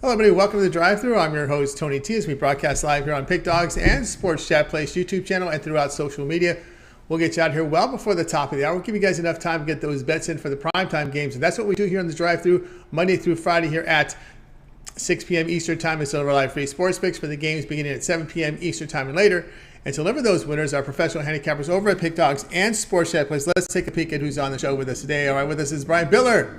Hello, everybody. Welcome to the Drive-Thru. I'm your host, Tony T. As we broadcast live here on Pick Dogs and Sports Chat Place YouTube channel and throughout social media. We'll get you out here well before the top of the hour. We'll give you guys enough time to get those bets in for the primetime games. And that's what we do here on the Drive-Thru, Monday through Friday here at 6 p.m. Eastern Time. It's our live free sports picks for the games beginning at 7 p.m. Eastern Time and later. And to deliver those winners, our professional handicappers over at Pick Dogs and Sports Chat Place. Let's take a peek at who's on the show with us today. All right, with us is Brian Bitler,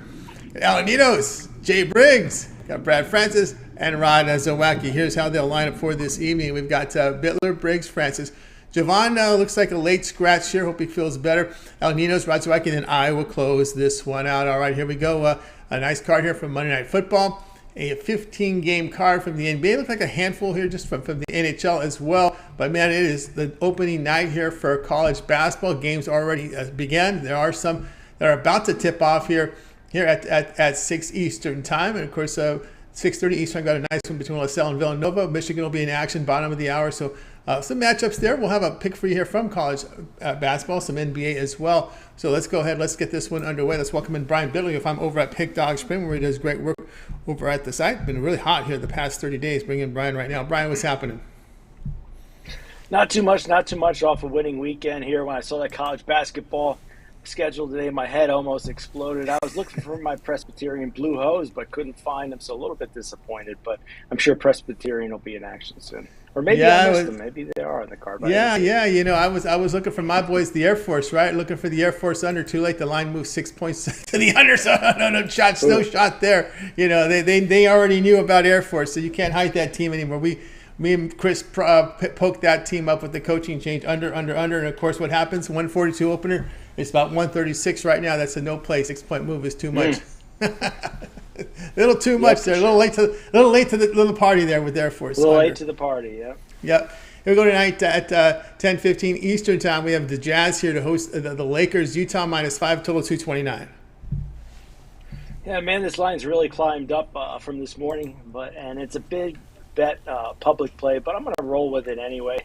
Al Ninos, Jay Briggs, got Brad Francis, and Rod Zawacky. Here's how they'll line up for this evening. We've got Bitler, Briggs, Francis. Jovan looks like a late scratch here. Hope he feels better. Al Ninos, Rod Zawacky, and then I will close this one out. All right, here we go. A nice card here from Monday Night Football. A 15-game card from the NBA. Looks like a handful here just from the NHL as well. But, man, it is the opening night here for college basketball. Games already began. There are some that are about to tip off here at 6 Eastern Time. And, of course, 6:30 Eastern, got a nice one between LaSalle and Villanova. Michigan will be in action, bottom of the hour. So some matchups there. We'll have a pick for you here from college basketball, some NBA as well. So let's go ahead. Let's get this one underway. Let's welcome in Brian Bitler. If I'm over at Pick Dog Spring, where he does great work over at the site. Been really hot here the past 30 days. Bring in Brian right now. Brian, what's happening? Not too much off a winning weekend here. When I saw that college basketball schedule today, my head almost exploded. I was looking for my Presbyterian blue hose, but couldn't find them, so a little bit disappointed. But I'm sure Presbyterian will be in action soon. Or maybe I missed them. Maybe they are on the card. Yeah. You know, I was looking for my boys, the Air Force, right? Looking for the Air Force under. Too late. The line moved 6 points to the under, so no shot there. You know, they already knew about Air Force, so you can't hide that team anymore. Me and Chris poked that team up with the coaching change under, and of course, what happens? 142 opener. It's about 136 right now. That's a no play. 6-point move is too much. A little too much there. Sure. A little late to the little party there with Air Force. A little late to the party. Yeah. Yep. Here we go tonight at 10:15 Eastern Time. We have the Jazz here to host the Lakers. Utah -5, total 229. Yeah, man, this line's really climbed up from this morning, and it's a big bet public play, but I'm going to roll with it anyway.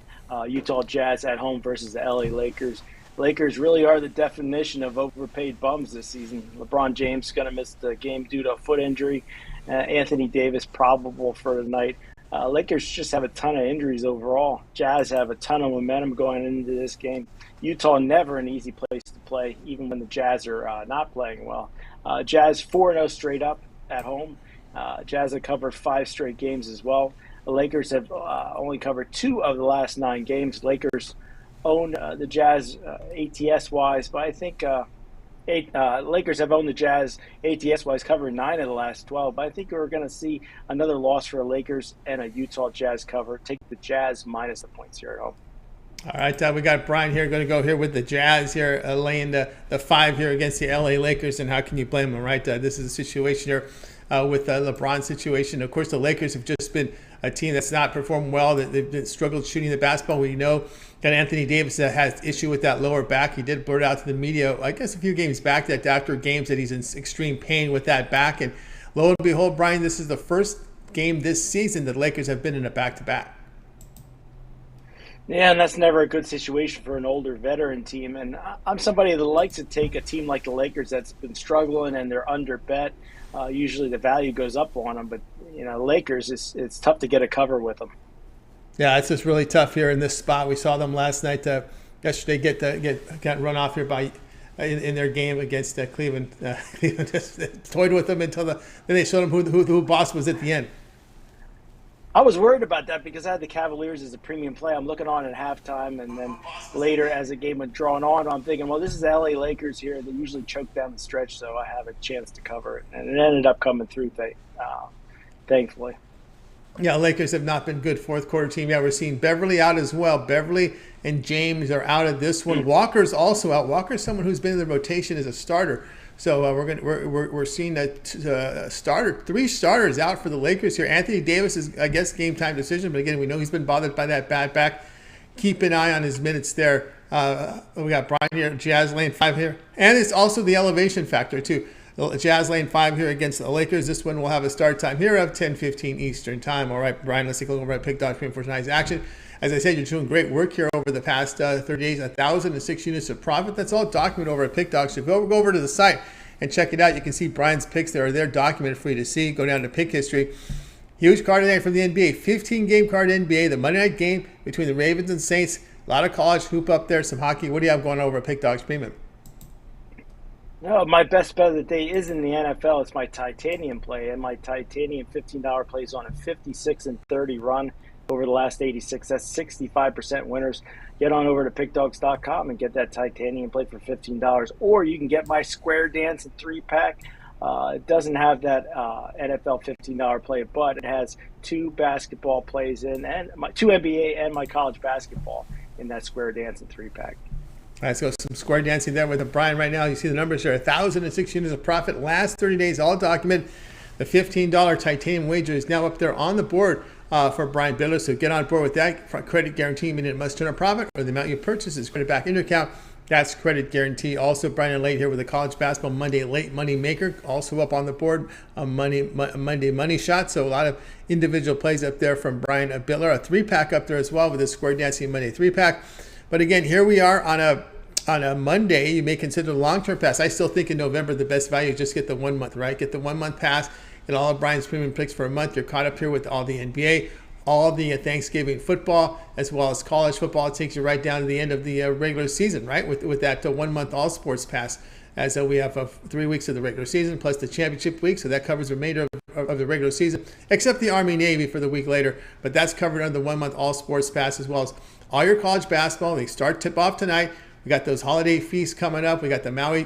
Utah Jazz at home versus the LA Lakers. Lakers really are the definition of overpaid bums this season. LeBron James is going to miss the game due to a foot injury. Anthony Davis probable for tonight. Lakers just have a ton of injuries overall. Jazz have a ton of momentum going into this game. Utah never an easy place to play, even when the Jazz are not playing well. Jazz 4-0 straight up at home. Jazz have covered 5 straight games as well. The Lakers have only covered 2 of the last 9 games. Lakers own the Jazz ATS-wise, but I think Lakers have owned the Jazz ATS-wise, covering 9 of the last 12. But I think we're going to see another loss for the Lakers and a Utah Jazz cover. Take the Jazz minus the points here at home. All right, we got Brian here going to go here with the Jazz here, laying the 5 here against the LA Lakers, and how can you blame them, right? This is a situation here with the LeBron situation. Of course, the Lakers have just been a team that's not performed well. They've struggled shooting the basketball. We know that Anthony Davis has issue with that lower back. He did blurt out to the media, I guess a few games back, that after games that he's in extreme pain with that back. And lo and behold, Brian, this is the first game this season that the Lakers have been in a back-to-back. Yeah, and that's never a good situation for an older veteran team. And I'm somebody that likes to take a team like the Lakers that's been struggling and they're under bet. Usually the value goes up on them, but the Lakers, it's tough to get a cover with them. Yeah, it's just really tough here in this spot. We saw them last night. Yesterday, got run off here in their game against Cleveland. Cleveland just toyed with them until then they showed them who boss was at the end. I was worried about that because I had the Cavaliers as a premium play. I'm looking on at halftime, and then later as the game went drawn on, I'm thinking, well, this is the LA Lakers here. They usually choke down the stretch, so I have a chance to cover it. And it ended up coming through, thankfully. Yeah, Lakers have not been good fourth quarter team. Yeah, we're seeing Beverly out as well. Beverly and James are out of this one. Walker's also out. Walker's someone who's been in the rotation as a starter. So we're seeing that starter, 3 starters out for the Lakers here. Anthony Davis is, I guess, game time decision, but again, we know he's been bothered by that bad back. Keep an eye on his minutes there. We got Brian here, Jazz lane 5 here, and it's also the elevation factor too. Jazz lane 5 here against the Lakers. This one will have a start time here of 10:15 Eastern time. All right, Brian, let's take a look over at Pick Dog for tonight's action. As I said, you're doing great work here over the past 30 days, 1,006 units of profit. That's all documented over at Pick Dog. So go over to the site and check it out. You can see Brian's picks there are there documented for you to see. Go down to pick history. Huge card today from the NBA. 15-game card NBA, the Monday night game between the Ravens and Saints. A lot of college hoop up there, some hockey. What do you have going over at Pick Dogs Premium? No, my best bet of the day is in the NFL. It's my titanium play, and my titanium $15 plays on a 56-30 run over the last 86. That's 65% winners. Get on over to pickdogs.com and get that titanium play for $15. Or you can get my square dancing 3-pack. It doesn't have that NFL $15 play, but it has 2 basketball plays in, and my 2 NBA and my college basketball in that square dancing 3-pack. All right, let's go some square dancing there with Brian right now. You see the numbers there, 1,006 units of profit. Last 30 days, all documented. The $15 titanium wager is now up there on the board for Brian Bitler. So get on board with that. Credit guarantee, meaning it must turn a profit, or the amount you purchase is credit back into account. That's credit guarantee. Also, Brian Late here with the college basketball Monday Late Money Maker, also up on the board. A Monday Money Shot. So a lot of individual plays up there from Brian Bitler. A 3-pack up there as well with the Square Dancing Monday 3-pack. But again, here we are on a Monday. You may consider the long-term pass. I still think in November the best value is just get the 1 month, right? Get the 1 month pass. Get all of Brian's premium picks for a month. You're caught up here with all the NBA, all the Thanksgiving football, as well as college football. It takes you right down to the end of the regular season, right? With that 1 month all sports pass. As we have 3 weeks of the regular season plus the championship week, so that covers the remainder of the regular season, except the Army-Navy for the week later. But that's covered under the 1 month all sports pass, as well as all your college basketball. They start tip-off tonight. We got those holiday feasts coming up. We got the Maui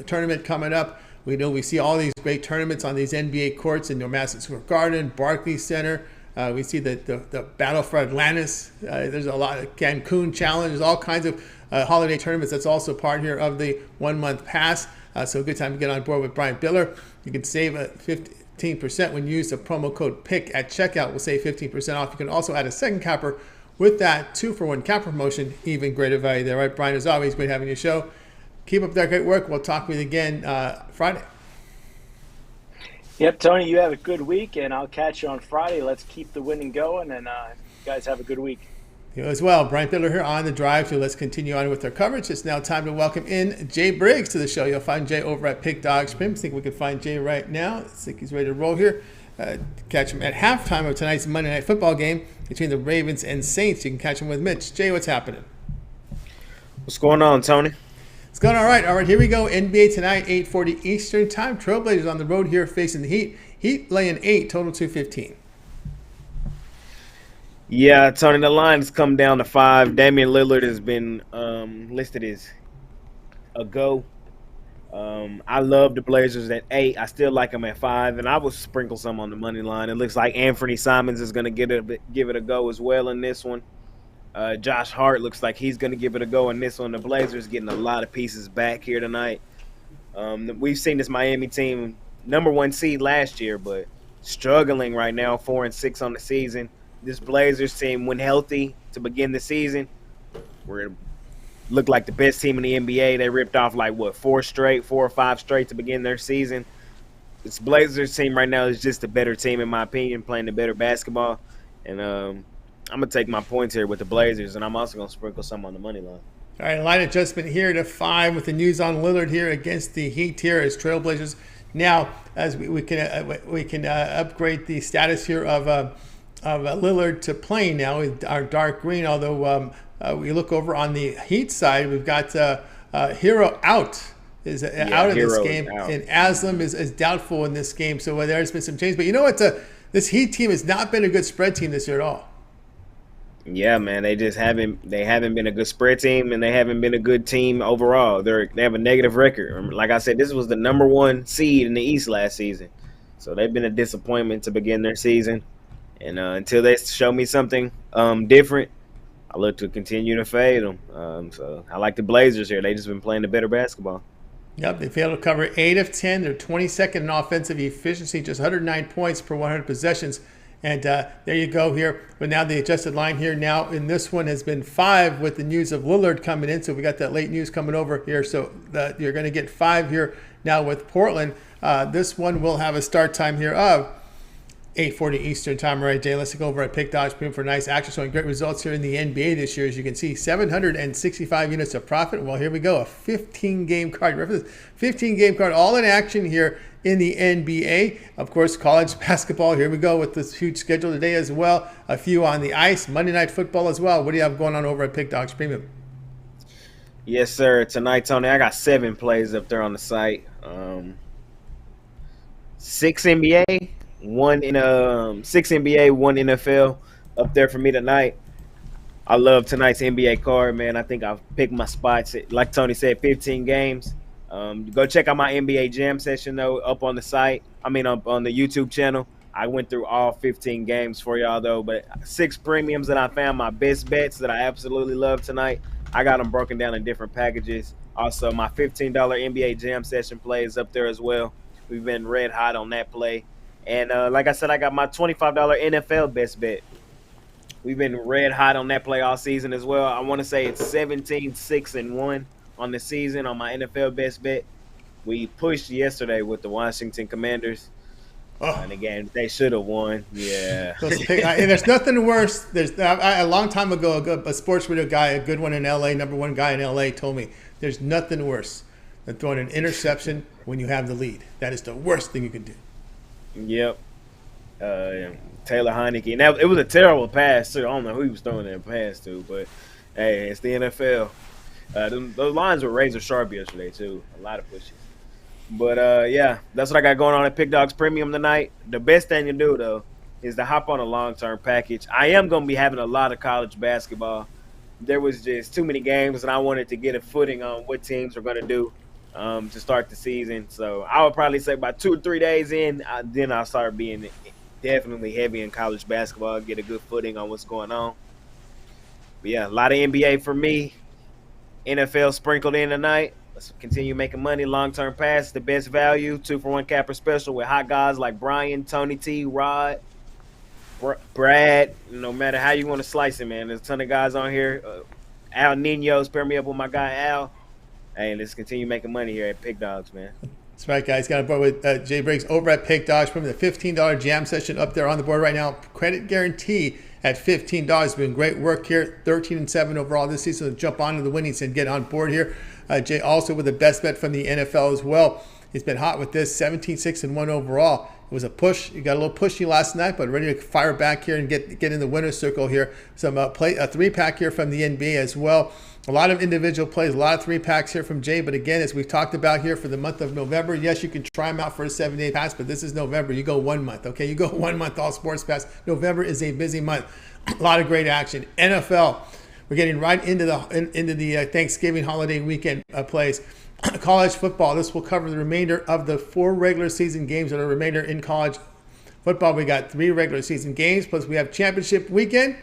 tournament coming up. We know we see all these great tournaments on these NBA courts in Madison Square Garden, Barclays Center. We see the Battle for Atlantis. There's a lot of Cancun Challenge. There's all kinds of holiday tournaments. That's also part here of the 1 month pass. So a good time to get on board with Brian Bitler. You can save 15% when you use the promo code PICK at checkout. We'll save 15% off. You can also add a second capper with that 2-for-1 cap promotion. Even greater value there, right? Brian, as always, great having your show. Keep up that great work. We'll talk with you again Friday. Yep, Tony, you have a good week, and I'll catch you on Friday. Let's keep the winning going, and you guys have a good week. You as well. Brian Bitler here on the drive. So let's continue on with our coverage. It's now time to welcome in Jay Briggs to the show. You'll find Jay over at Pick Dogs Prim. I think we can find Jay right now. I think he's ready to roll here. Catch him at halftime of tonight's Monday Night Football game between the Ravens and Saints. You can catch him with Mitch. Jay, what's happening? What's going on, Tony? It's going all right. All right, here we go. NBA tonight, 8:40 Eastern time. Trailblazers on the road here facing the Heat. Heat laying 8, total 215. Yeah, Tony, the line's come down to 5. Damian Lillard has been listed as a go. I love the Blazers at 8. I still like them at 5, and I will sprinkle some on the money line. It looks like Anthony Simons is going to give it a go as well in this one. Josh Hart looks like he's going to give it a go in this one. The Blazers getting a lot of pieces back here tonight. We've seen this Miami team, number 1 seed last year, but struggling right now, 4-6 on the season. This Blazers team, when healthy to begin the season, looked like the best team in the NBA. They ripped off 4 or 5 straight to begin their season. This Blazers team right now is just a better team, in my opinion, playing the better basketball. And I'm going to take my points here with the Blazers, and I'm also going to sprinkle some on the money line. All right, line adjustment here to 5 with the news on Lillard here against the Heat here as Trailblazers. Now, as we can upgrade the status here of Lillard to playing now with our dark green, although we look over on the Heat side, we've got Hero out. Is out of this game, and Aslam is doubtful in this game. So there's been some change. But you know what? This Heat team has not been a good spread team this year at all. Yeah, man, they haven't been a good spread team, and they haven't been a good team overall. They have a negative record. Like I said, this was the number 1 seed in the East last season, so they've been a disappointment to begin their season. And until they show me something different, I look to continue to fade them. So I like the Blazers here. They just been playing the better basketball. Yep, they failed to cover 8 of 10. They're 22nd in offensive efficiency, just 109 points per 100 possessions. And there you go here. But now the adjusted line here now in this one has been 5 with the news of Lillard coming in. So we got that late news coming over here. So you're going to get 5 here now with Portland. This one will have a start time here of 8:40 Eastern time. All right, Jay, let's go over at Pick Dodge Premium for nice action. Showing great results here in the NBA this year. As you can see, 765 units of profit. Well, here we go. A 15-game card. Remember this 15-game card, all in action here in the NBA. Of course, college basketball. Here we go with this huge schedule today as well. A few on the ice. Monday Night Football as well. What do you have going on over at Pick Dodge Premium? Yes, sir. Tonight, Tony, I got 7 plays up there on the site. 6 NBA, 6 NBA, 1 NFL up there for me tonight. I love tonight's NBA card, man. I think I've picked my spots. Like Tony said, 15 games. Go check out my NBA Jam session, though, up on the site. Up on the YouTube channel. I went through all 15 games for y'all, though. But 6 premiums that I found, my best bets that I absolutely love tonight. I got them broken down in different packages. Also, my $15 NBA Jam session play is up there as well. We've been red hot on that play. And like I said, I got my $25 NFL best bet. We've been red hot on that play all season as well. I want to say it's 17-6-1 on the season on my NFL best bet. We pushed yesterday with the Washington Commanders. And again, they should have won. Yeah. There's nothing worse. A long time ago, a sports radio guy, a good one in L.A., number one guy in L.A., told me there's nothing worse than throwing an interception when you have the lead. That is the worst thing you can do. Yep. Taylor Heineke. Now, it was a pass, too. I don't know who he was throwing that pass to, but, hey, it's the NFL. Those lines were razor sharp yesterday, too. A lot of pushes. But, yeah, that's what I got going on at Pick Dogs Premium tonight. The best thing to do, though, is to hop on a long-term package. I am going to be having a lot of college basketball. There was just too many games, and I wanted to get a footing on what teams were going to do to start the season. So I would probably say about 2 or 3 days in, then I'll start being definitely heavy in college basketball, get a good footing on what's going on. But, yeah, a lot of NBA for me. NFL sprinkled in tonight. Let's continue making money. Long-term pass, the best value. 2-for-1 capper special with hot guys like Brian, Tony T, Rod, Brad. No matter how you want to slice it, man. There's a ton of guys on here. Al Ninos, pair me up with my guy Al. Hey, let's continue making money here at Pick Dogs, man. That's right, guys. Got a board with Jay Briggs over at Pick Dogs. Remember the $15 jam session up there on the board right now. Credit guarantee at $15. It's been great work here. 13-7 overall this season. So jump onto the winnings and get on board here. Jay also with the best bet from the NFL as well. He's been hot with this, 17-6-1 overall. It was a push. You got a little pushy last night, but ready to fire back here and get in the winner's circle here. Some a 3-pack here from the NBA as well. A lot of individual plays, a lot of 3-packs here from Jay. But again, as we've talked about here for the month of November, yes, you can try them out for a 7-day pass, but this is November. You go 1 month, okay? You go 1 month all sports pass. November is a busy month. A lot of great action. NFL, we're getting right into the Thanksgiving holiday weekend plays. College football, this will cover the remainder of the 4 regular season games that are remainder in college football. We got 3 regular season games, plus we have championship weekend,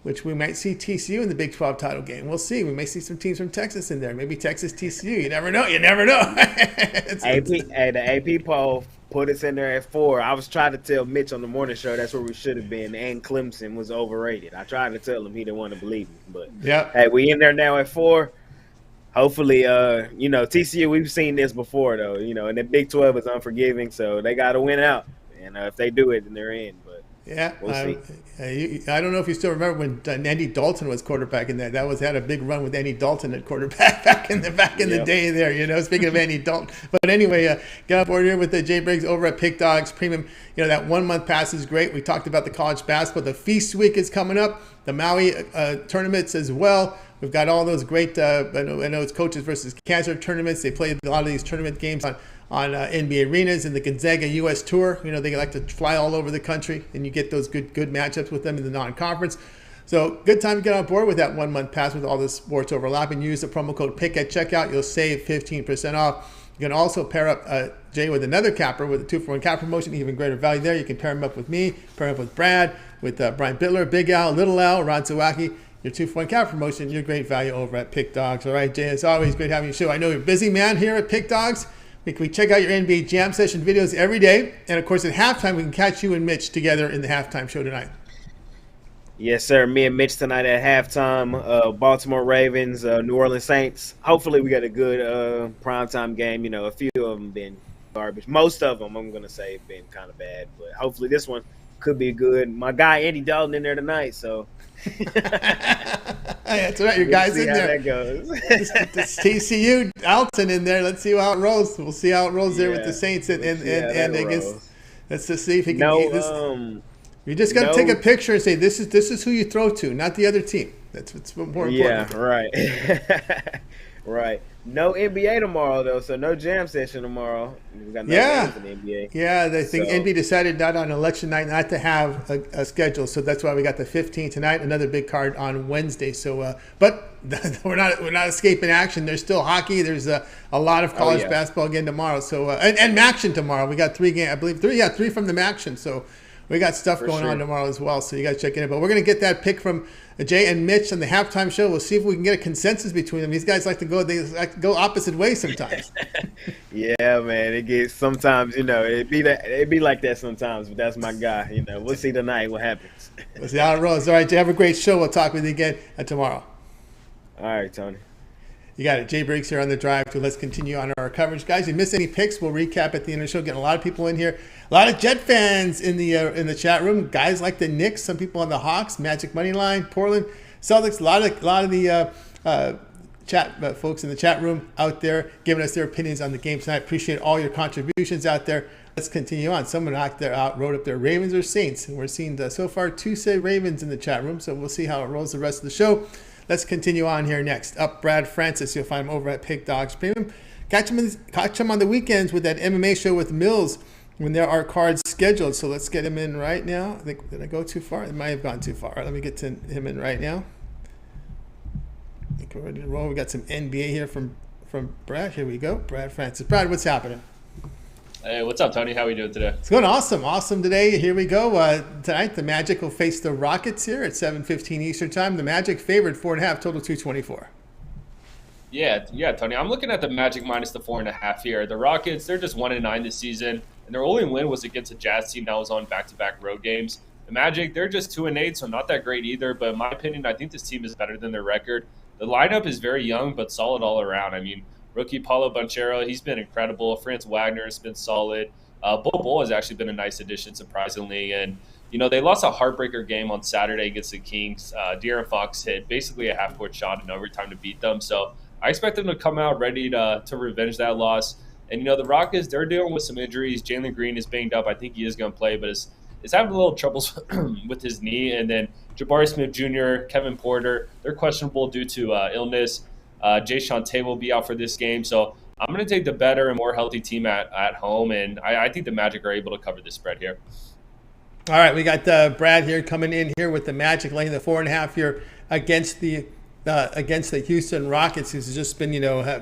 which we might see TCU in the Big 12 title game. We'll see. We may see some teams from Texas in there. Maybe Texas TCU. You never know. You never know. The AP poll put us in there at 4. I was trying to tell Mitch on the morning show that's where we should have been, and Clemson was overrated. I tried to tell him, he didn't want to believe me. But, hey, we in there now at 4. Hopefully, TCU, we've seen this before, though, and the Big 12 is unforgiving, so they got to win out. And if they do it, then they're in. But yeah, we'll see. I don't know if you still remember when Andy Dalton was quarterback in that. Had a big run with Andy Dalton at quarterback back in the day there. Speaking of Andy Dalton, but anyway, get on board here with Jay Briggs over at Pick Dogs Premium. That 1 month pass is great. We talked about the college basketball. The Feast Week is coming up. The Maui tournaments as well. We've got all those great. I know it's coaches versus cancer tournaments. They play a lot of these tournament games on NBA arenas and the Gonzaga U.S. Tour. They like to fly all over the country, and you get those good matchups with them in the non-conference. So good time to get on board with that 1 month pass with all the sports overlapping. Use the promo code PICK at checkout. You'll save 15% off. You can also pair up Jay with another capper with a 2-for-1 cap promotion, even greater value there. You can pair him up with me, pair him up with Brad, with Brian Bitler, Big Al, Little Al, Ron Zawacky. Your 2-for-1 cap promotion, your great value over at Pick Dogs. All right, Jay, as always, great having you show. I know you're a busy man here at Pick Dogs. We check out your NBA Jam Session videos every day. And, of course, at halftime, we can catch you and Mitch together in the halftime show tonight. Yes, sir. Me and Mitch tonight at halftime. Baltimore Ravens, New Orleans Saints. Hopefully we got a good primetime game. A few of them been garbage. Most of them, I'm going to say, have been kind of bad. But hopefully this one could be good. My guy Andy Dalton in there tonight, so That's right, your guys see in how there. that goes. This TCU Alton in there. Let's see how it rolls. We'll see how it rolls there with the Yeah, Saints and we'll see how that against. rolls. Let's just see if he can. No, You just got to take no. a picture and say this is who you throw to, not the other team. That's what's more important. Yeah, right. Right. No NBA tomorrow though, so no jam session tomorrow. We got no games in the NBA. Yeah, I think So- NBA decided not on election night not to have a schedule, so that's why we got the 15 tonight. Another big card on Wednesday. So, but we're not escaping action. There's still hockey. There's a lot of college basketball again tomorrow. So and Maction tomorrow. We got 3 games. I believe 3. Yeah, 3 from the Maction. So we got stuff going on tomorrow as well. So you got to check it out. But we're gonna get that pick from Jay and Mitch on the halftime show. We'll see if we can get a consensus between them. These guys like to go opposite ways sometimes. Yeah, man. It gets sometimes, it'd be like that sometimes, but that's my guy. We'll see tonight what happens. We'll see how it rolls. All right, Jay, have a great show. We'll talk with you again tomorrow. All right, Tony. You got it. Jay Briggs here on the drive to. Let's continue on our coverage, guys. If you missed any picks, we'll recap at the end of the show. Getting a lot of people in here. A lot of Jet fans in the chat room. Guys like the Knicks. Some people on the Hawks. Magic money line. Portland Celtics. A lot of the chat folks in the chat room out there giving us their opinions on the game tonight. Appreciate all your contributions out there. Let's continue on. Someone wrote up there Ravens or Saints, and we're seeing so far 2 say Ravens in the chat room. So we'll see how it rolls the rest of the show. Let's continue on here next. Up, Brad Francis. You'll find him over at Pig Dogs Premium. Catch him on the weekends with that MMA show with Mills when there are cards scheduled. So let's get him in right now. I think, did I go too far? It might have gone too far. All right, let me get to him in right now. I think we're ready to roll. We got some NBA here from Brad. Here we go. Brad Francis. Brad, what's happening? Hey, what's up, Tony? How are we doing today? It's going awesome. Awesome today. Here we go. Tonight, the Magic will face the Rockets here at 7:15 Eastern Time. The Magic favored 4.5, total 224. Yeah, Tony. I'm looking at the Magic minus the 4.5 here. The Rockets, they're just 1-9 this season, and their only win was against a Jazz team that was on back-to-back road games. The Magic, they're just 2-8, so not that great either. But in my opinion, I think this team is better than their record. The lineup is very young, but solid all around. I mean, rookie Paulo Banchero, he's been incredible. Franz Wagner has been solid. Bull has actually been a nice addition, surprisingly. And, they lost a heartbreaker game on Saturday against the Kings. De'Aaron Fox hit basically a half-court shot in overtime to beat them. So I expect them to come out ready to revenge that loss. And, the Rockets, they're dealing with some injuries. Jalen Green is banged up. I think he is going to play, but is having a little troubles with his knee. And then Jabari Smith Jr., Kevin Porter, they're questionable due to illness. Jay Shante will be out for this game. So I'm going to take the better and more healthy team at home, and I think the Magic are able to cover this spread here. All right, we got Brad here coming in here with the Magic laying the 4.5 here against the Houston Rockets, who's just been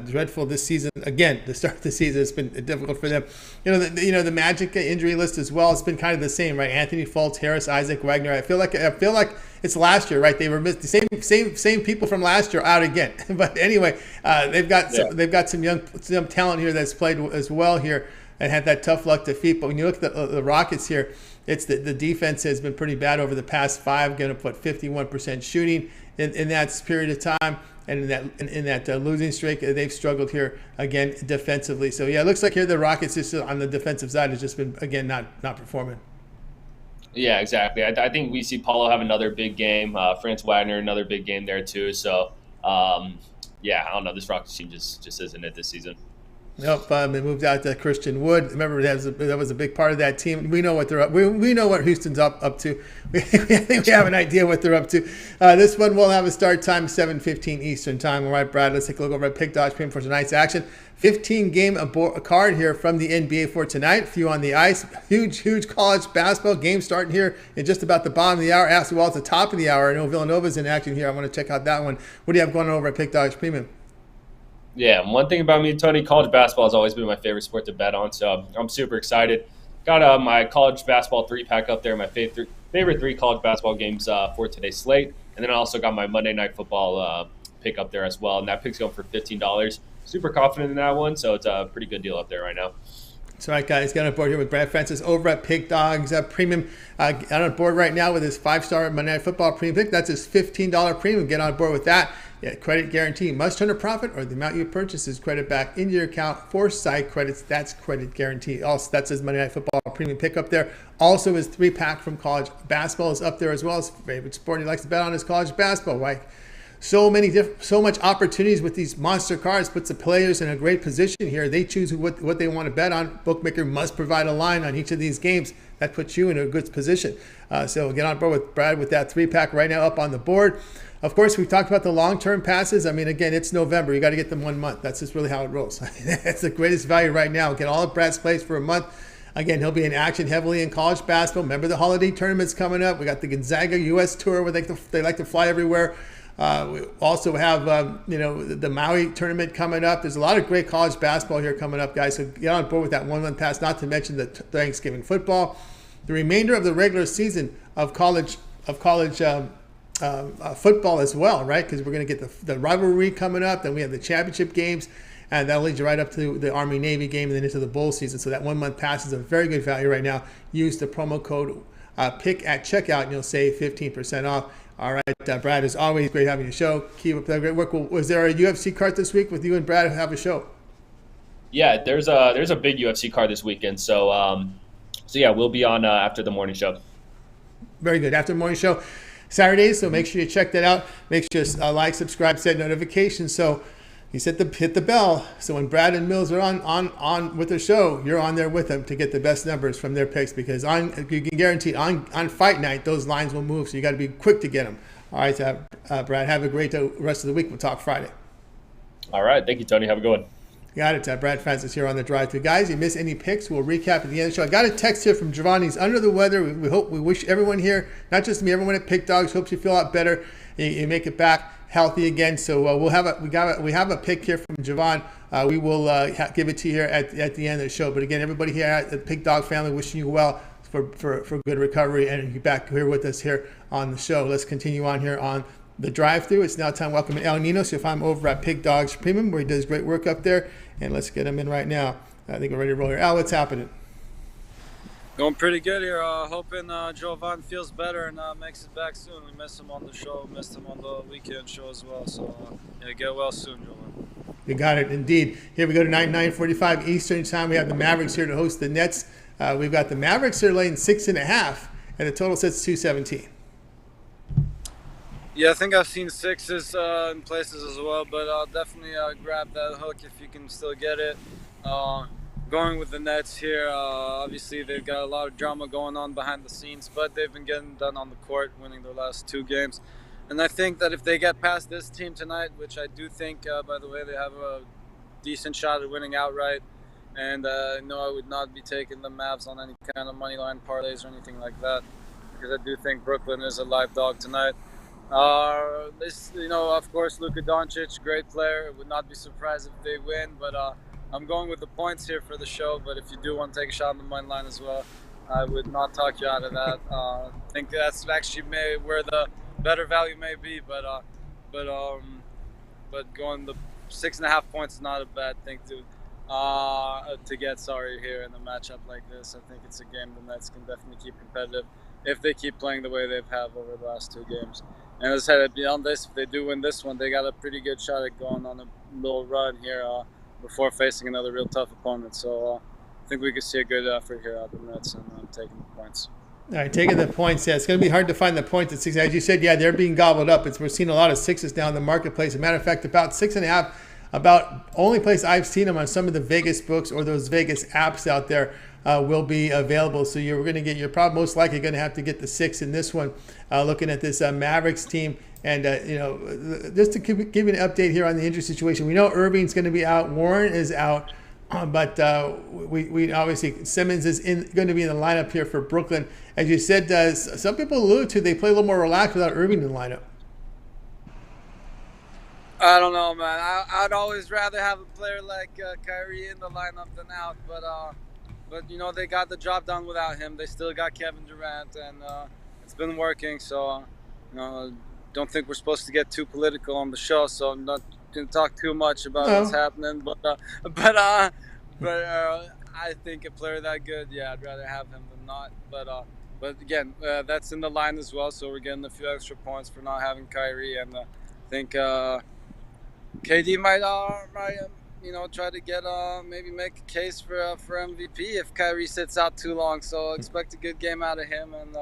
dreadful this season. Again, the start of the season has been difficult for them. The Magic injury list as well. It's been kind of the same, right? Anthony Fultz, Harris, Isaac, Wagner. I feel like it's last year, right? They were missed. The same people from last year out again. But anyway, they've got some young talent here that's played as well here and had that tough luck defeat. But when you look at the Rockets here, it's the defense has been pretty bad over the past 5. Going to put 51% shooting in that period of time, and in that losing streak, they've struggled here again defensively. So yeah, it looks like here the Rockets just on the defensive side has just been again not performing. Yeah, exactly. I think we see Paulo have another big game. Franz Wagner, another big game there too. So, I don't know. This Rockets team just isn't it this season. Nope, they moved out to Christian Wood. Remember, that was a big part of that team. We know what they're up. We know what Houston's up to. I think we have an idea what they're up to. This one will have a start time 7:15 Eastern Time. All right, Brad, let's take a look over at Pick Dodge Premium for tonight's action. 15-game card here from the NBA for tonight. A few on the ice. Huge college basketball game starting here in just about the bottom of the hour. As well at the top of the hour. I know Villanova's in action here. I want to check out that one. What do you have going on over at Pick Dodge Premium? Yeah, one thing about me, Tony, college basketball has always been my favorite sport to bet on, so I'm super excited. Got my college basketball 3-pack up there, my favorite 3 college basketball games for today's slate, and then I also got my Monday Night Football pick up there as well, and that pick's going for $15. Super confident in that one, so it's a pretty good deal up there right now. That's right, guys. Got on board here with Brad Francis over at Pig Dogs Premium. Got on board right now with his 5-star Monday Night Football Premium pick. That's his $15 premium. Get on board with that. Yeah, credit guarantee must turn a profit or the amount you purchase is credit back into your account for site credits. That's credit guarantee. Also, that says Monday Night Football premium pick up there. Also, his 3-pack from college basketball is up there as well. His favorite sport he likes to bet on is college basketball. Right? So much opportunities with these monster cards puts the players in a great position here. They choose what they want to bet on. Bookmaker must provide a line on each of these games. That puts you in a good position. So get on board with Brad with that 3-pack right now up on the board. Of course, we've talked about the long-term passes. I mean, again, it's November. You got to get them 1 month. That's just really how it rolls. That's the greatest value right now. Get all of Brad's plays for a month. Again, he'll be in action heavily in college basketball. Remember the holiday tournaments coming up. We got the Gonzaga U.S. tour where they like to fly everywhere. We also have, the Maui tournament coming up. There's a lot of great college basketball here coming up, guys. So get on board with that 1 month pass, not to mention the Thanksgiving football. The remainder of the regular season of college football as well, right? Because we're going to get the rivalry coming up. Then we have the championship games. And that'll lead you right up to the Army-Navy game and then into the bowl season. So that 1 month pass is a very good value right now. Use the promo code PICK at checkout and you'll save 15% off. All right, Brad, as always, great having you show. Keep up the great work. Was there a UFC card this week with you and Brad have a show? Yeah, there's a big UFC card this weekend. So yeah, we'll be on after the morning show. Very good. After the morning show Saturdays, so make sure you check that out. Make sure you like, subscribe, set notifications. So you hit the bell. So when Brad and Mills are on with the show, you're on there with them to get the best numbers from their picks, because you can guarantee on fight night those lines will move. So you got to be quick to get them. All right, Brad, have a great rest of the week. We'll talk Friday. All right, thank you, Tony. Have a good one. Got it. Brad Francis here on the Drive Thru. Guys, you miss any picks, we'll recap at the end of the show. I got a text here from Jovan. He's under the weather. We wish everyone here, not just me, everyone at Pick Dogs, hopes you feel a lot better. You make it back healthy again. So we have a pick here from Jovan. We will give it to you here at the end of the show. But again, everybody here at the Pick Dog family wishing you well for good recovery and you back here with us here on the show. Let's continue on here on the Drive Thru. It's now time to welcome Al Ninos. You'll find him over at Pick Dogs Premium, where he does great work up there. And let's get him in right now. I think we're ready to roll here. Al, what's happening? Going pretty good here. Hoping Jovan feels better and makes it back soon. We missed him on the show, missed him on the weekend show as well. So get well soon, Jovan. You got it, indeed. Here we go to 9:45 Eastern time. We have the Mavericks here to host the Nets. We've got the Mavericks here laying 6.5, and the total sets 217. Yeah, I think I've seen sixes in places as well, but I'll definitely grab that hook if you can still get it. Going with the Nets here, obviously they've got a lot of drama going on behind the scenes, but they've been getting done on the court, winning their last 2 games. And I think that if they get past this team tonight, which I do think, by the way, they have a decent shot at winning outright. And no, I would not be taking the Mavs on any kind of money line parlays or anything like that, because I do think Brooklyn is a live dog tonight. Of course, Luka Doncic, great player. Would not be surprised if they win, but I'm going with the points here for the show. But if you do want to take a shot on the money line as well, I would not talk you out of that. I think that's actually where the better value may be, but going the 6.5 points is not a bad thing to get. Here in a matchup like this, I think it's a game the Nets can definitely keep competitive if they keep playing the way they've over the last 2 games. And as I said, beyond this, if they do win this one, they got a pretty good shot at going on a little run here before facing another real tough opponent. So I think we could see a good effort here out of the Nets, and I'm taking the points. All right, taking the points. Yeah, it's going to be hard to find the points at 6. As you said, yeah, they're being gobbled up. We're seeing a lot of 6s now in the marketplace. As a matter of fact, about 6.5, about only place I've seen them on some of the Vegas books or those Vegas apps out there will be available. So you're probably most likely going to have to get the 6 in this one. Looking at this Mavericks team, and just to give you an update here on the injury situation, we know Irving's going to be out, Warren is out, but we obviously Simmons is going to be in the lineup here for Brooklyn. As you said, some people allude to they play a little more relaxed without Irving in the lineup. I don't know, man. I'd always rather have a player like Kyrie in the lineup than out, but they got the job done without him. They still got Kevin Durant, and it's been working. So, don't think we're supposed to get too political on the show. So I'm not going to talk too much about what's happening. But I think a player that good, yeah, I'd rather have him than not. But again, that's in the line as well. So we're getting a few extra points for not having Kyrie, and I think KD might try to get maybe make a case for MVP if Kyrie sits out too long. So expect a good game out of him, and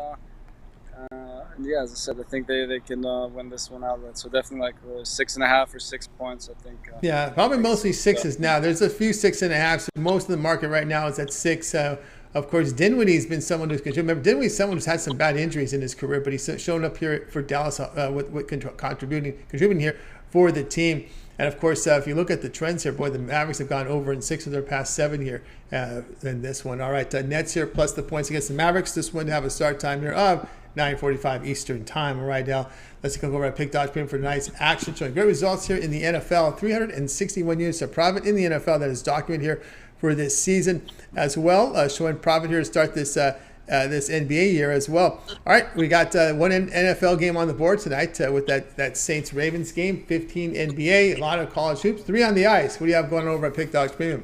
yeah, as I said, I think they can win this one outright. So definitely like 6.5 or 6 points, I think. Yeah, probably mostly sixes now. There's a few 6.5s. Most of the market right now is at 6. Of course, Dinwiddie's been someone who's contributed. Remember, Dinwiddie's someone who's had some bad injuries in his career, but he's shown up here for Dallas with contributing here for the team. And of course, if you look at the trends here, boy, the Mavericks have gone over in 6 of their past 7 here in this one. All right, Nets here plus the points against the Mavericks. This one to have a start time here of 9:45 Eastern time. All right, now let's go over at Pick Dodge Pin for tonight's action. Showing great results here in the NFL. 361 units of profit in the NFL that is documented here for this season as well. Showing profit here to start this this NBA year as well. All right, we got one NFL game on the board tonight with that Saints-Ravens game. 15 NBA, a lot of college hoops, 3 on the ice. What do you have going over at Pick Dodge Premium?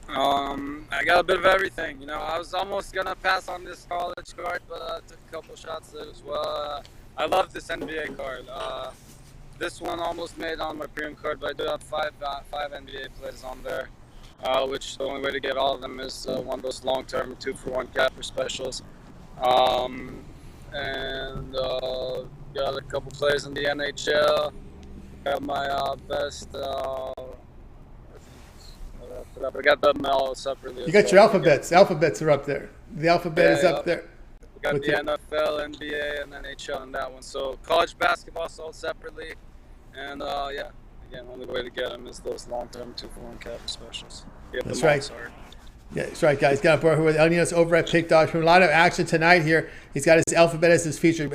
I got a bit of everything. I was almost gonna pass on this college card, but I took a couple shots at it as well. I love this NBA card. This one almost made on my premium card, but I do have five NBA players on there, which the only way to get all of them is one of those long-term 2-for-1 capper specials. And got a couple players in the NHL. Got my best. I got them all separately. You got your alphabets. Alphabets are up there. The alphabet is up there. We got the NFL, NBA, and NHL in that one. So college basketball sold separately. And yeah, again, only way to get them is those long-term 2-for-1 cap specials. That's right. Yeah, that's right, guys. Got a board here with Al Ninos over at Pick Dodge. From a lot of action tonight here. He's got his alphabet as his featured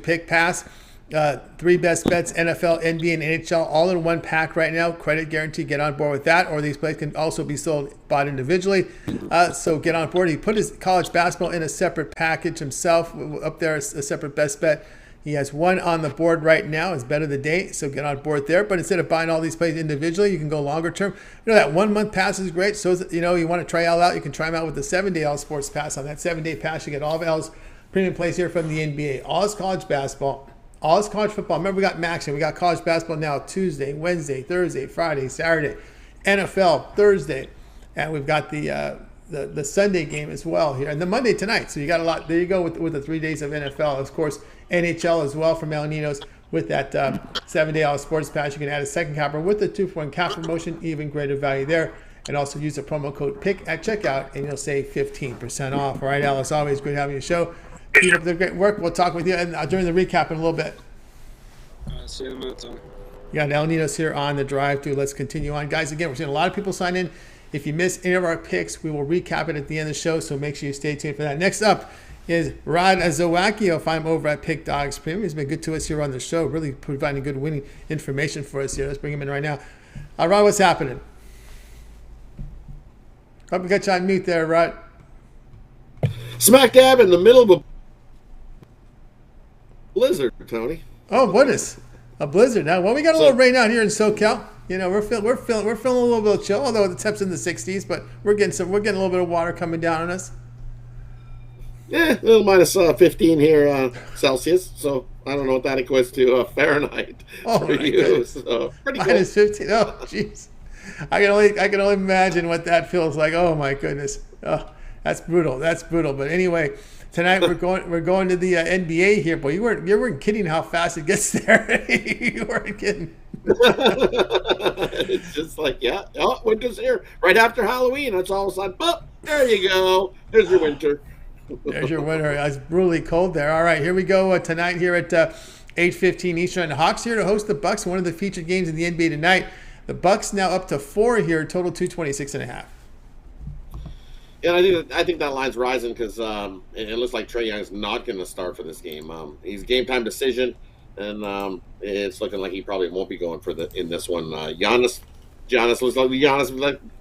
pick pass. 3 best bets, NFL, NBA, and NHL, all in one pack right now. Credit guarantee. Get on board with that. Or these plays can also be bought individually. So get on board. He put his college basketball in a separate package himself. Up there, a separate best bet. He has one on the board right now. His bet of the day. So get on board there. But instead of buying all these plays individually, you can go longer term. That 1 month pass is great. So you want to try Al out, you can try him out with the 7-day All Sports Pass. On that 7-day pass, you get all of Al's premium plays here from the NBA. All his college basketball. All his college football. Remember, we got Max. We got college basketball now Tuesday, Wednesday, Thursday, Friday, Saturday. NFL Thursday. And we've got the Sunday game as well here. And the Monday tonight. So you got a lot. There you go with the 3 days of NFL. Of course, NHL as well from Al Ninos with that 7-day All Sports Pass. You can add a second capper with the 2-for-1 cap promotion. Even greater value there. And also use the promo code PICK at checkout and you'll save 15% off. All right, Al, it's always great having you show. Keep up the great work. We'll talk with you during the recap in a little bit. See you in a minute, Tony. You got Al Ninos here on the drive through. Let's continue on. Guys, again, we're seeing a lot of people sign in. If you miss any of our picks, we will recap it at the end of the show, so make sure you stay tuned for that. Next up is Rod Zawacky. You'll find him over at Pick Dogs Premium. He's been good to us here on the show, really providing good winning information for us here. Let's bring him in right now. Rod, what's happening? Hope we got you on mute there, Rod. Smack dab in the middle of a blizzard, Tony. Oh, what is a blizzard now? Well, we got a little rain out here in SoCal. We're feeling a little bit of chill, although the temps in the 60s. But we're getting a little bit of water coming down on us. Yeah, a little minus 15 here Celsius. So I don't know what that equates to Fahrenheit for you. So pretty cool. Minus 15. Oh, jeez. I can only imagine what that feels like. Oh my goodness. Oh, that's brutal. But anyway. Tonight we're going to the NBA here, boy. You weren't kidding how fast it gets there. You weren't kidding. It's just like, winter's here. Right after Halloween, it's all of a sudden, there you go. There's your winter. There's your winter. It's brutally cold there. All right, here we go tonight here at 8:15 Eastern. The Hawks here to host the Bucks. One of the featured games in the NBA tonight. The Bucks now up to 4 here, total 226.5. Yeah, I think that line's rising because it looks like Trae Young's not going to start for this game. He's game time decision, and it's looking like he probably won't be going in this one. Giannis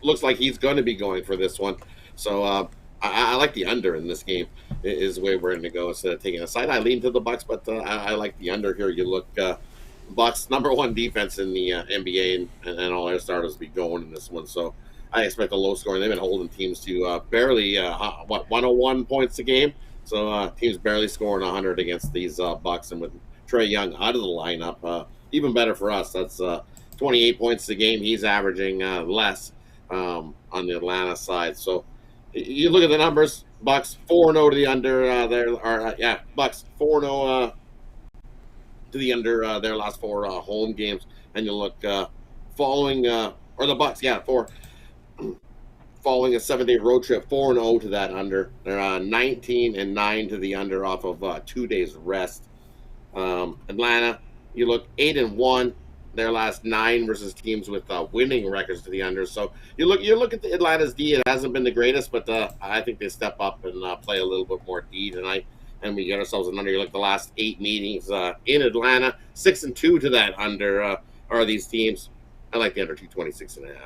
looks like he's going to be going for this one. So I like the under in this game. Is the way we're going to go instead of taking a side. I lean to the Bucks, but I like the under here. You look, Bucks #1 defense in the NBA, and all their starters be going in this one. So. I expect a low scoring. They've been holding teams to barely 101 points a game. So teams barely scoring 100 against these Bucks, and with Trae Young out of the lineup, even better for us. That's 28 points a game. He's averaging less on the Atlanta side. So you look at the numbers. Bucks 4-0 to the under. Bucks 4-0 to the under their last 4 home games. And you look following the Bucks, following a 7-day road trip, 4-0 to that under. They're 19-9 to the under off of 2 days rest. Atlanta, you look 8-1 their last 9 versus teams with winning records to the under. So you look at the Atlanta's D. It hasn't been the greatest, but I think they step up and play a little bit more D tonight, and we get ourselves an under. You look at the last 8 meetings in Atlanta, 6-2 to that under are these teams. I like the under 226.5.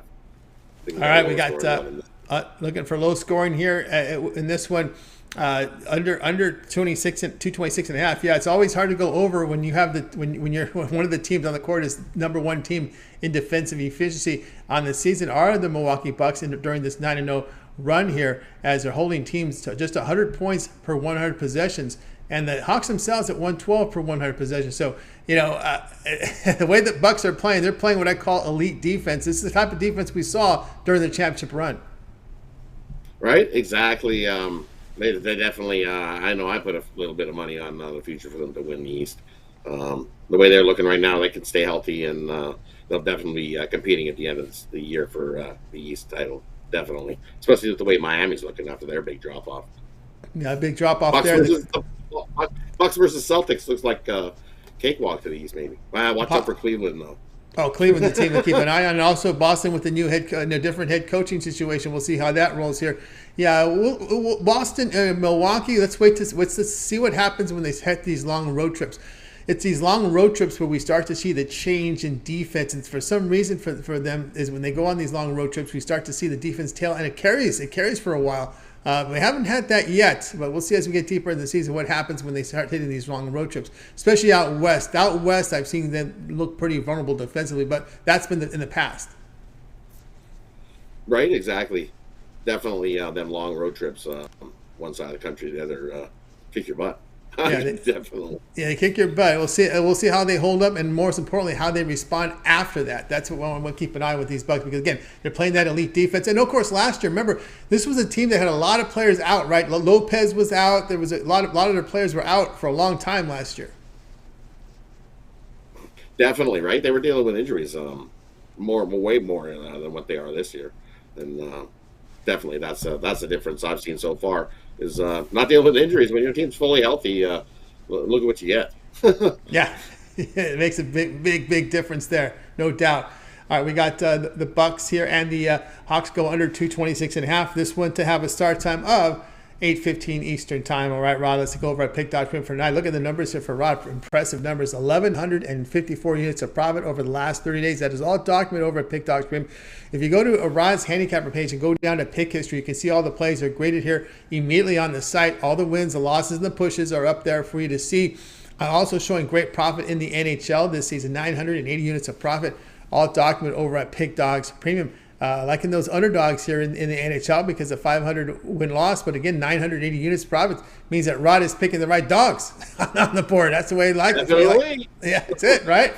All right, we got looking for low scoring here in this one. Under 226.5. Yeah, it's always hard to go over when you have when you're one of the teams on the court is number 1 team in defensive efficiency on the season are the Milwaukee Bucks during this 9-0 run here, as they're holding teams to just 100 points per 100 possessions, and the Hawks themselves at 112 per 100 possessions. So the way that Bucks are playing, they're playing what I call elite defense. This is the type of defense we saw during the championship run. Right, exactly. They definitely, I know I put a little bit of money on the future for them to win the East. The way they're looking right now, they can stay healthy, and they'll definitely be competing at the end of the year for the East title, definitely. Especially with the way Miami's looking after their big drop-off. Yeah, big drop-off there. Bucks versus Celtics looks like a cakewalk to the East, maybe. Watch out for Cleveland, though. Oh, Cleveland, the team to keep an eye on, and also Boston with the new different head coaching situation. We'll see how that rolls here. Yeah, Boston, Milwaukee. Let's see what happens when they hit these long road trips. It's these long road trips where we start to see the change in defense, and for some reason for them is when they go on these long road trips, we start to see the defense tail, and it carries for a while. We haven't had that yet, but we'll see as we get deeper in the season what happens when they start hitting these long road trips, especially out west. Out west, I've seen them look pretty vulnerable defensively, but that's been in the past. Right, exactly. Definitely them long road trips, one side of the country to the other, kick your butt. Yeah, definitely. Yeah, they kick your butt. We'll see how they hold up, and most importantly, how they respond after that. That's what I'm going to keep an eye on with these Bucks, because again, they're playing that elite defense. And of course, last year, remember, this was a team that had a lot of players out. Right, Lopez was out. There was a lot of their players were out for a long time last year. Definitely, right. They were dealing with injuries, way more than what they are this year, and definitely that's the difference I've seen so far. Is not dealing with injuries. When your team's fully healthy, look at what you get. Yeah, it makes a big difference there, no doubt. All right, we got the Bucks here, and the Hawks go under 226.5. This one to have a start time of 8:15 Eastern time. All right, Rod, let's go over at pick.com for tonight. Look at the numbers here for Rod. Impressive numbers. 1,154 units of profit over the last 30 days. That is all documented over at pick.com. If you go to Rod's handicapper page and go down to pick history, you can see all the plays are graded here immediately on the site. All the wins, the losses, and the pushes are up there for you to see. Also showing great profit in the NHL this season, 980 units of profit, all documented over at Pick Dogs Premium. Liking those underdogs here in the NHL because of 500 win-loss. But again, 980 units profit means that Rod is picking the right dogs on the board. That's the way he likes it. Yeah, that's it, right?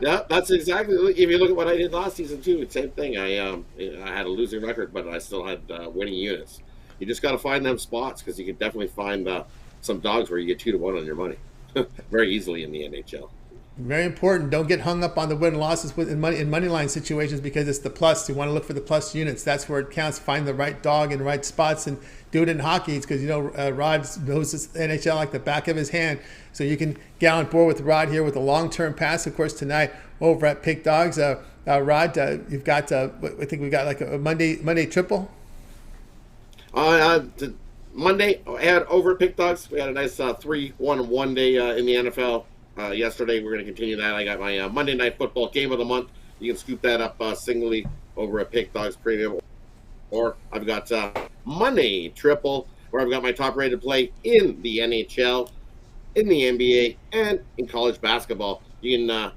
Yeah, that's exactly. If you look at what I did last season too, it's the same thing. I had a losing record, but I still had winning units. You just got to find them spots, because you can definitely find some dogs where you get 2-1 on your money very easily in the NHL. Very important. Don't get hung up on the win and losses in money line situations, because it's the plus. You want to look for the plus units. That's where it counts. Find the right dog in the right spots and do it in hockey. It's because Rod knows this NHL like the back of his hand. So you can get on board with Rod here with a long-term pass. Of course, tonight over at Pick Dogs, Rod, you've got I think we got like a Monday triple. Monday I had over at Pick Dogs. We had a nice 3-1 day in the NFL. Yesterday, we're going to continue that. I got my Monday Night Football game of the month. You can scoop that up singly over at Pick Dogs Premium. Or I've got Monday Triple, where I've got my top-rated play in the NHL, in the NBA, and in college basketball. You can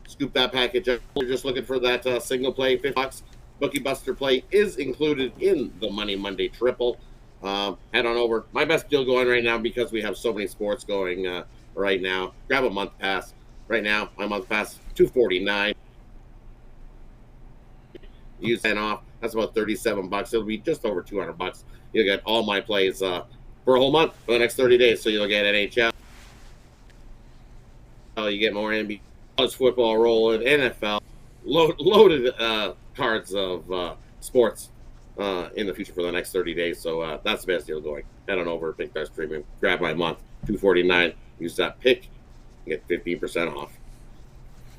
scoop that package up. You're just looking for that single play, $50. Bookie Buster play is included in the Monday Triple. Head on over. My best deal going right now, because we have so many sports going right now. Grab a month pass. Right now, my month pass $249. Use that off. That's about $37. It'll be just over $200. You'll get all my plays for a whole month for the next 30 days. So you'll get NHL. You get more NBA, college football, rolling NFL, loaded cards of sports in the future for the next 30 days. So that's the best deal going. Head on over, Pick Dogs Premium, grab my month, $249. Use that pick, get 15% off.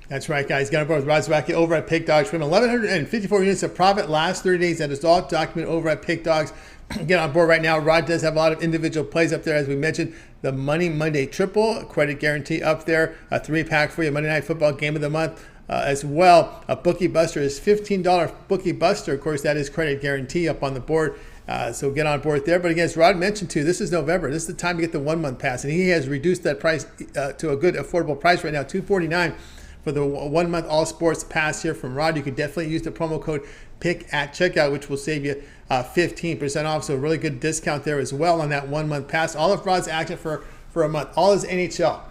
That's right, guys. Got on board with Rod Zawacky over at Pick Dogs. From 1,154 units of profit last 30 days. That is all documented over at Pick Dogs. Get on board right now. Rod does have a lot of individual plays up there, as we mentioned. The Money Monday Triple, credit guarantee up there. A 3-pack for you. Monday Night Football Game of the Month as well. A Bookie Buster is $15 Bookie Buster. Of course, that is credit guarantee up on the board. So get on board there. But again, as Rod mentioned too, this is November. This is the time to get the 1 month pass. And he has reduced that price to a good affordable price right now, $249 for the 1 month all sports pass here from Rod. You can definitely use the promo code PICK at checkout, which will save you 15% off. So a really good discount there as well on that 1 month pass. All of Rod's action for a month. All his NHL,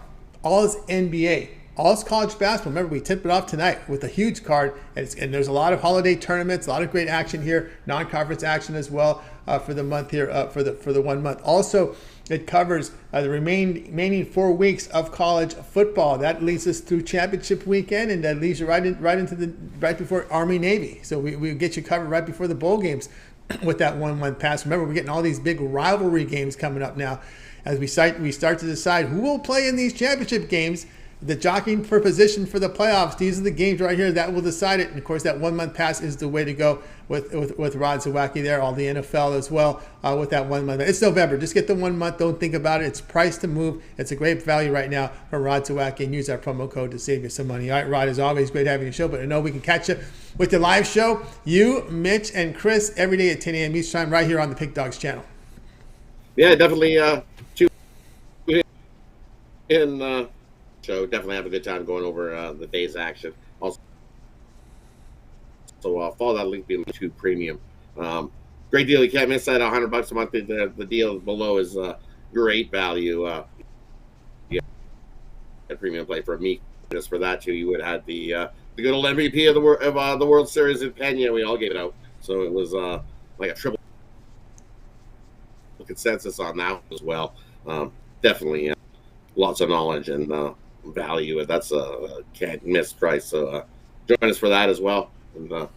all his NBA, all his college basketball. Remember, we tipped it off tonight with a huge card, and there's a lot of holiday tournaments, a lot of great action here, non-conference action as well for the month here, for the 1 month. Also, it covers the remaining 4 weeks of college football. That leads us through championship weekend, and that leads you right before Army Navy. So we get you covered right before the bowl games with that 1 month pass. Remember, we're getting all these big rivalry games coming up now, as we start to decide who will play in these championship games. The jockeying for position for the playoffs. These are the games right here that will decide it. And of course, that 1 month pass is the way to go with Rod Zawacky there. All the NFL as well with that 1 month. It's November. Just get the 1 month. Don't think about it. It's priced to move. It's a great value right now from Rod Zawacky, and use our promo code to save you some money. All right, Rod, as always, great having you show. But I know we can catch you with the live show. You, Mitch, and Chris every day at 10 a.m. Each time right here on the Pick Dogs channel. Yeah, definitely. Show. Definitely have a good time going over the day's action. Also, follow that link below to Premium. Great deal. You can't miss that. $100 a month. The deal below is great value. Yeah, a premium play for me. Just for that too, you would have the good old MVP of the World Series in Pena. We all gave it out, so it was like a triple consensus on that as well. Definitely lots of knowledge and value, and that's a can't miss price. So join us for that as well. And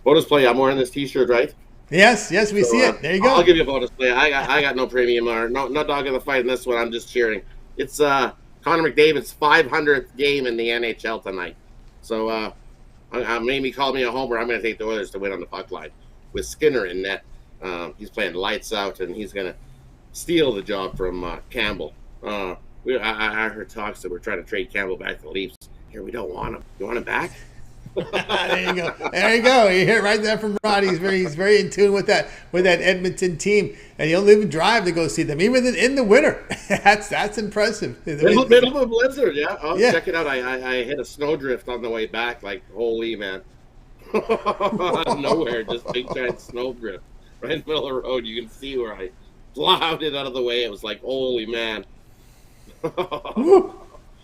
bonus play, I'm wearing this T-shirt, right? Yes, we see it. There you go. I'll give you a bonus play. I got no premium or no dog in the fight in this one. I'm just cheering. It's Connor McDavid's 500th game in the NHL tonight. So maybe call me a homer. I'm going to take the Oilers to win on the puck line with Skinner in net. He's playing lights out, and he's going to steal the job from Campbell. I heard talks that we're trying to trade Campbell back to the Leafs. Here, we don't want him. You want him back? There you go. There you go. You hear it right there from Rod. He's very in tune with that Edmonton team, and he'll even drive to go see them, even in the winter. That's impressive. Middle of a blizzard, yeah. Oh, yeah. Check it out. I hit a snowdrift on the way back. Like, holy man, nowhere, just big giant snowdrift right in the middle of the road. You can see where I plowed it out of the way. It was like, holy man.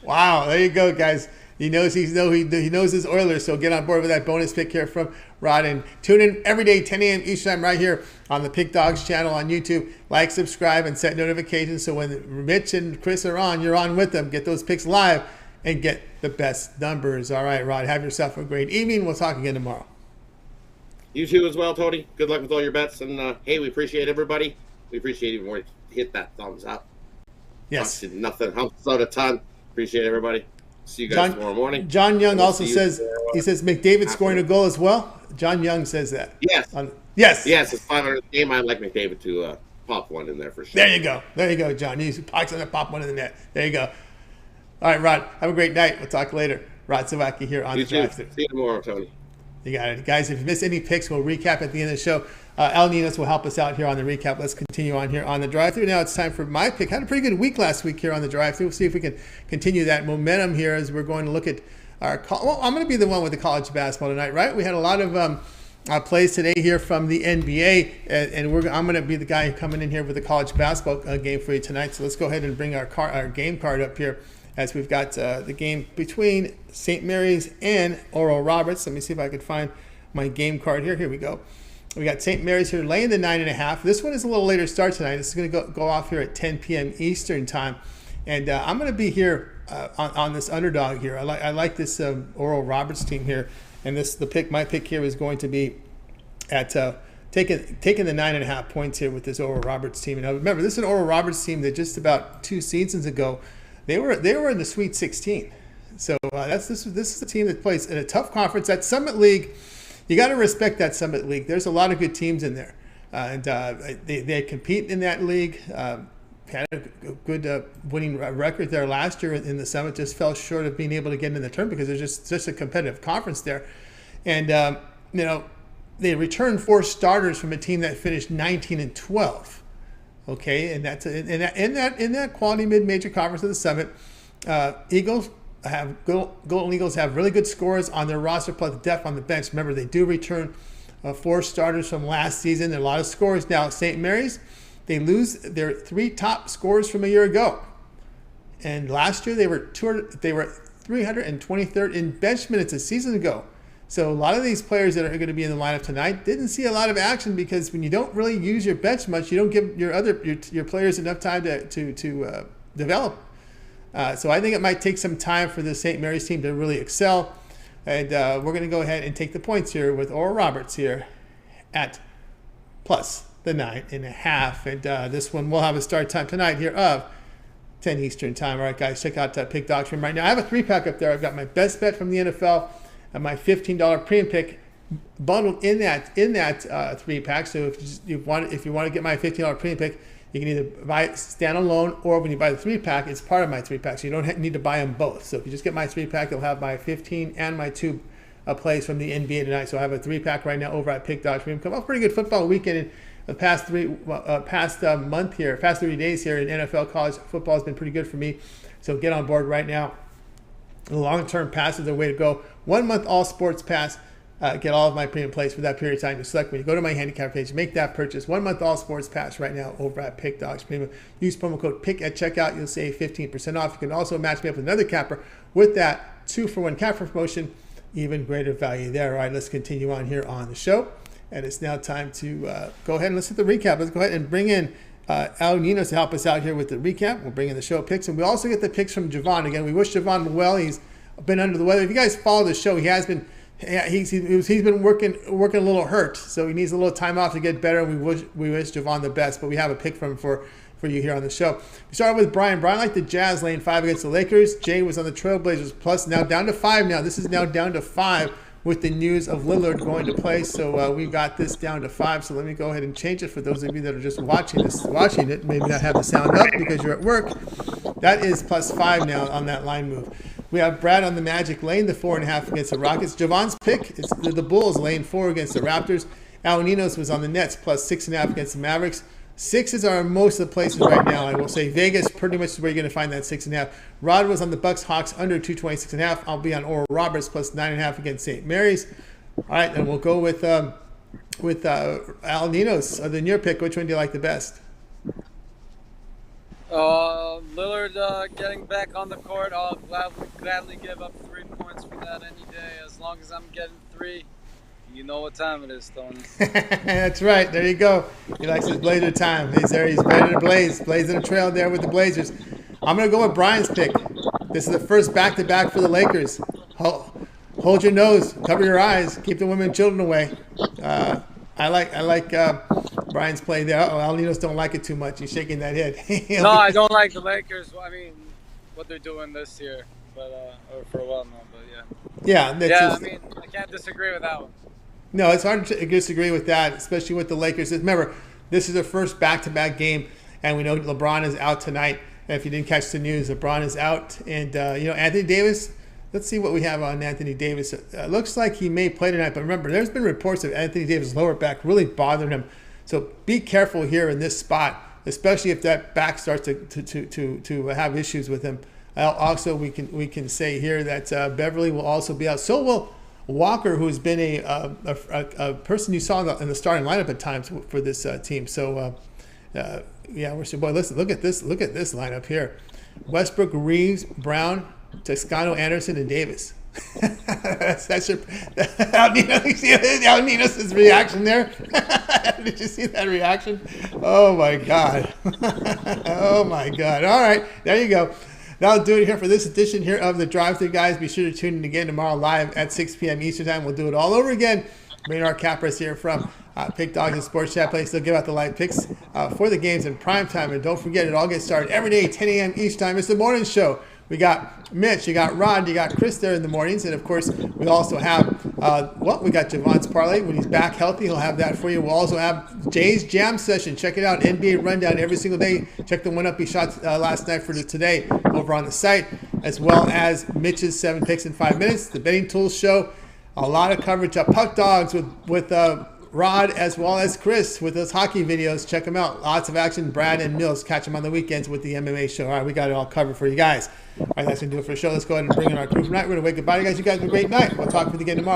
Wow, there you go, guys. He knows he knows his Oilers, so get on board with that bonus pick here from Rod, and tune in every day 10 a.m. each time right here on the Pick Dogs channel on YouTube. Like, subscribe, and set notifications so when Mitch and Chris are on, you're on with them. Get those picks live and get the best numbers. All right, Rod, have yourself a great evening. We'll talk again tomorrow. You too as well, Tony. Good luck with all your bets, and hey, we appreciate everybody. We appreciate even more to hit that thumbs up. Yes. Nothing helps out a ton. Appreciate everybody. See you guys tomorrow morning. John Young also says, he says McDavid scoring a goal as well. John Young says that. Yes. Yes, it's 500 game. I'd like McDavid to pop one in there for sure. There you go, John. He's going to pop one in the net. There you go. All right, Rod. Have a great night. We'll talk later. Rod Zawacky here on the Drive-Thru. See you tomorrow, Tony. You got it. Guys, if you missed any picks, we'll recap at the end of the show. Al Ninos will help us out here on the recap. Let's continue on here on the Drive-Thru. Now it's time for my pick. Had a pretty good week last week here on the Drive-Thru. We'll see if we can continue that momentum here as we're going to look at our I'm going to be the one with the college basketball tonight, right? We had a lot of plays today here from the NBA, and I'm going to be the guy coming in here with the college basketball game for you tonight. So let's go ahead and bring our game card up here as we've got the game between St. Mary's and Oral Roberts. Let me see if I can find my game card here. Here we go. We got St. Mary's here laying the 9.5. This one is a little later start tonight. This is going to go off here at 10 p.m. Eastern time. And I'm going to be here on this underdog here. I like this Oral Roberts team here. And my pick here is going to be at taking the 9.5 points here with this Oral Roberts team. And now remember, this is an Oral Roberts team that just about 2 seasons ago, they were in the Sweet 16. So this is a team that plays in a tough conference. That Summit League, you got to respect that Summit League. There's a lot of good teams in there, and they compete in that league. Had a good winning record there last year in the Summit. Just fell short of being able to get into the tournament because there's just a competitive conference there, and they returned 4 starters from a team that finished 19-12. Okay, and that's in that quality mid-major conference of the Summit. Golden Eagles have really good scores on their roster plus depth on the bench. Remember, they do return 4 starters from last season. There are a lot of scores now. St. Mary's, they lose their 3 top scorers from a year ago, and last year they were 323rd in bench minutes a season ago. So a lot of these players that are going to be in the lineup tonight didn't see a lot of action because when you don't really use your bench much, you don't give your players enough time to develop. So I think it might take some time for the St. Mary's team to really excel. And we're going to go ahead and take the points here with Oral Roberts here at plus the 9.5. And this one will have a start time tonight here of 10 Eastern time. All right, guys, check out Pick Dog Stream right now. I have a 3-pack up there. I've got my best bet from the NFL and my $15 premium pick bundled in that 3-pack. So if you want to get my $15 premium pick, you can either buy it standalone, or when you buy the 3-pack, it's part of my 3-pack. So you don't need to buy them both. So if you just get my 3-pack, you'll have my 15 and my 2 plays from the NBA tonight. So I have a 3-pack right now over at Pick Dog Stream. Come off pretty good football weekend in the past 3 days here in NFL. College football has been pretty good for me. So get on board right now. The long-term pass is the way to go. 1 month all sports pass. Get all of my premium plays for that period of time. You select when you go to my handicap page, make that purchase. 1 month all sports pass right now over at Pick Dogs Premium. Use promo code PICK at checkout. You'll save 15% off. You can also match me up with another capper with that 2-for-1 capper promotion. Even greater value there. All right, let's continue on here on the show. And it's now time to go ahead and let's hit the recap. Let's go ahead and bring in Al Ninos to help us out here with the recap. We'll bring in the show picks. And we also get the picks from Jovan. Again, we wish Jovan well. He's been under the weather. If you guys follow the show, he has been... He's been working a little hurt, so he needs a little time off to get better. We wish Jovan the best, but we have a pick from him for you here on the show. We started with Brian. Brian liked the Jazz laying 5 against the Lakers. Jay was on the Trailblazers plus, now down to 5 now. This is now down to 5 with the news of Lillard going to play. So we got this down to 5. So let me go ahead and change it for those of you that are just watching it. Maybe not have the sound up because you're at work. That is plus 5 now on that line move. We have Brad on the Magic laying the 4.5 against the Rockets. Jovan's pick is the Bulls laying 4 against the Raptors. Al Ninos was on the Nets plus 6.5 against the Mavericks. 6s are most of the places right now. I will say Vegas pretty much is where you're going to find that 6.5. Rod was on the Bucks Hawks under 226.5. I'll be on Oral Roberts plus 9.5 against St. Mary's. All right, and we'll go with Al Ninos. Other than your pick, which one do you like the best? Lillard getting back on the court. I'll gladly give up 3 points for that any day. As long as I'm getting 3, you know what time it is, Tony. That's right. There you go. He likes his Blazer time. He's there. He's ready to blaze. Blazing a trail there with the Blazers. I'm going to go with Brian's pick. This is the first back-to-back for the Lakers. Hold your nose. Cover your eyes. Keep the women and children away. I like Brian's play there. Al Ninos don't like it too much. He's shaking that head. No, I don't like the Lakers. I mean, what they're doing this year, but or for a while now. But yeah. Yeah. I mean, I can't disagree with that one. No, it's hard to disagree with that, especially with the Lakers. Remember, this is their first back-to-back game, and we know LeBron is out tonight. And if you didn't catch the news, LeBron is out, and Anthony Davis. Let's see what we have on Anthony Davis. Looks like he may play tonight, but remember, there's been reports of Anthony Davis' lower back really bothering him. So be careful here in this spot, especially if that back starts to have issues with him. Also, we can say here that Beverly will also be out. So will Walker, who's been a person you saw in the starting lineup at times for this team. So Yeah, where's your boy? Listen, look at this lineup here: Westbrook, Reeves, Brown, Toscano, Anderson, and Davis. that's your Al Ninos. You see Al Ninos' reaction there? Did you see that reaction? Oh my God! Oh my God! All right, there you go. That'll do it here for this edition here of the Drive-Thru, guys. Be sure to tune in again tomorrow live at 6 p.m. Eastern Time. We'll do it all over again. Bringing our cappers here from Pick Dogs and Sports Chat Place. They'll give out the live picks for the games in prime time. And don't forget, it all gets started every day, 10 a.m. each time. It's the morning show. We got Mitch, you got Rod, you got Chris there in the mornings. And, of course, we also have, we got Javon's Parlay. When he's back healthy, he'll have that for you. We'll also have Jay's Jam Session. Check it out, NBA Rundown every single day. Check the one up he shot last night for today over on the site, as well as Mitch's 7 Picks in 5 minutes. The Betting Tools Show. A lot of coverage of Puck Dogs with Rod as well as Chris with those hockey videos. Check them out. Lots of action. Brad and Mills catch them on the weekends with the MMA show. All right, we got it all covered for you guys. All right, that's going to do it for the show. Let's go ahead and bring in our crew for tonight. We're going to wave goodbye to you guys. You guys have a great night. We'll talk with you again tomorrow.